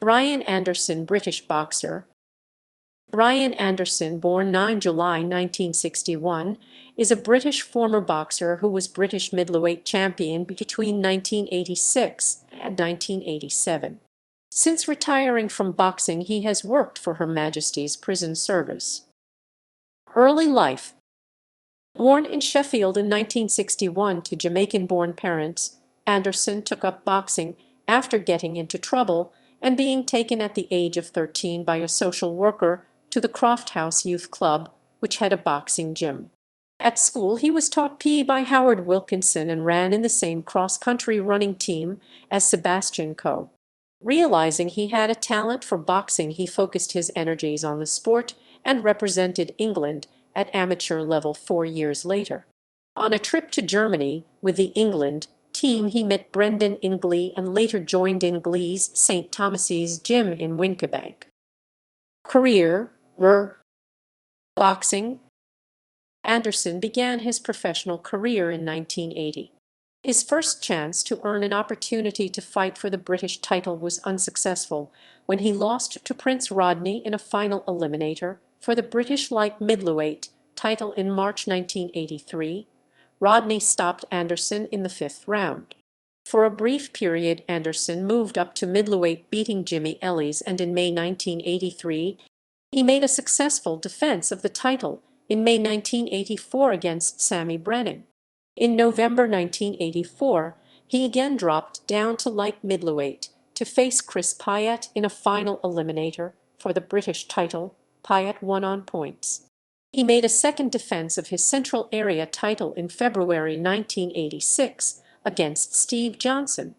Ryan Anderson, British boxer. Ryan Anderson, born 9 July 1961, is a British former boxer who was British middleweight champion between 1986 and 1987. Since retiring from boxing, he has worked for Her Majesty's Prison Service. Early life. Born in Sheffield in 1961 to Jamaican-born parents, Anderson took up boxing after getting into trouble and being taken at the age of 13 by a social worker to the Croft House Youth Club, which had a boxing gym. At school, he was taught PE by Howard Wilkinson and ran in the same cross-country running team as Sebastian Coe. Realizing he had a talent for boxing, he focused his energies on the sport and represented England at amateur level 4 years later. On a trip to Germany with the England team, he met Brendan Ingley and later joined Ingley's St. Thomas's gym in Wincobank. Career. Boxing. Anderson began his professional career in 1980. His first chance to earn an opportunity to fight for the British title was unsuccessful when he lost to Prince Rodney in a final eliminator for the British light middleweight title in March 1983. Rodney stopped Anderson in the 5th round. For a brief period, Anderson moved up to middleweight, beating Jimmy Ellis, and in May 1983, he made a successful defense of the title in May 1984 against Sammy Brennan. In November 1984, he again dropped down to light middleweight to face Chris Pyatt in a final eliminator for the British title. Pyatt won on points. He made a second defense of his Central Area title in February 1986 against Steve Johnson.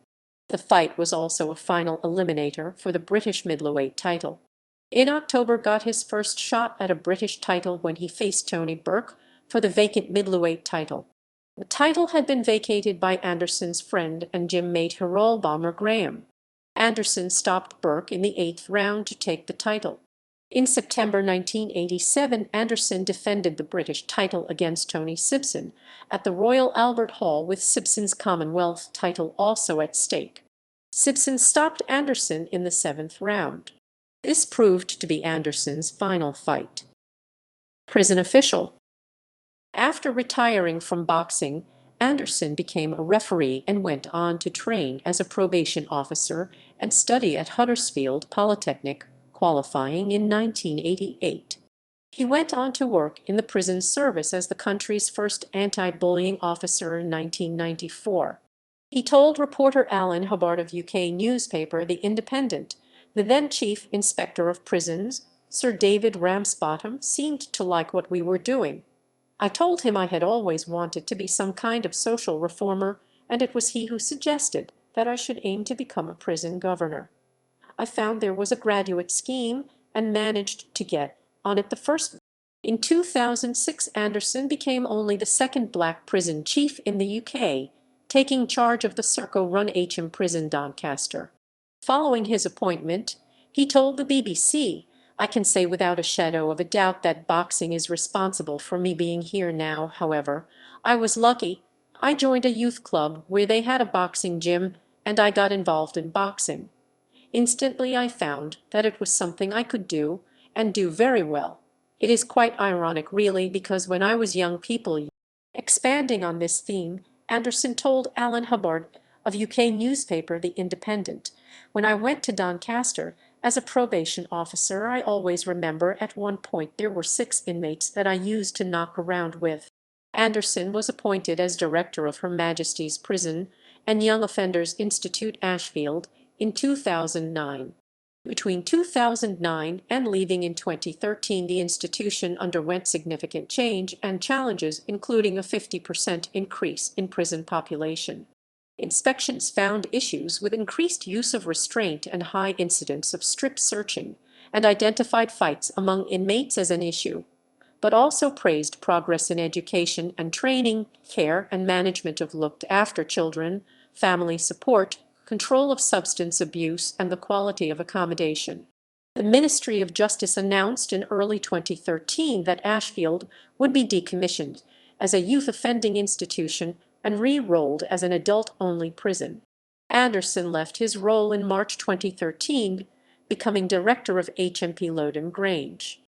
The fight was also a final eliminator for the British middleweight title. In October, got his first shot at a British title when he faced Tony Burke for the vacant middleweight title. The title had been vacated by Anderson's friend and gym mate Harold Bomber Graham. Anderson stopped Burke in the 8th round to take the title. In September 1987, Anderson defended the British title against Tony Simpson at the Royal Albert Hall, with Simpson's Commonwealth title also at stake. Simpson stopped Anderson in the 7th round. This proved to be Anderson's final fight. Prison official. After retiring from boxing, Anderson became a referee and went on to train as a probation officer and study at Huddersfield Polytechnic, qualifying in 1988. He went on to work in the prison service as the country's first anti-bullying officer in 1994. He told reporter Alan Hubbard of UK newspaper The Independent, "The then Chief Inspector of Prisons, Sir David Ramsbottom, seemed to like what we were doing. I told him I had always wanted to be some kind of social reformer, and it was he who suggested that I should aim to become a prison governor. I found there was a graduate scheme and managed to get on it the first." In 2006, Anderson became only the second black prison chief in the UK, taking charge of the Serco-run HM Prison Doncaster. Following his appointment, he told the BBC, "I can say without a shadow of a doubt that boxing is responsible for me being here now. However, I was lucky. I joined a youth club where they had a boxing gym, and I got involved in boxing. Instantly I found that it was something I could do, and do very well. It is quite ironic, really, because when I was young people..." Expanding on this theme, Anderson told Alan Hubbard of UK newspaper The Independent, "When I went to Doncaster as a probation officer, I always remember at one point there were 6 inmates that I used to knock around with." Anderson was appointed as director of Her Majesty's Prison and Young Offenders Institute, Ashfield, in 2009. Between 2009 and leaving in 2013, the institution underwent significant change and challenges, including a 50% increase in prison population. Inspections found issues with increased use of restraint and high incidence of strip searching, and identified fights among inmates as an issue, but also praised progress in education and training, care and management of looked-after children, family support, control of substance abuse, and the quality of accommodation. The Ministry of Justice announced in early 2013 that Ashfield would be decommissioned as a youth offending institution and re-rolled as an adult-only prison. Anderson left his role in March 2013 becoming director of HMP Loudon Grange.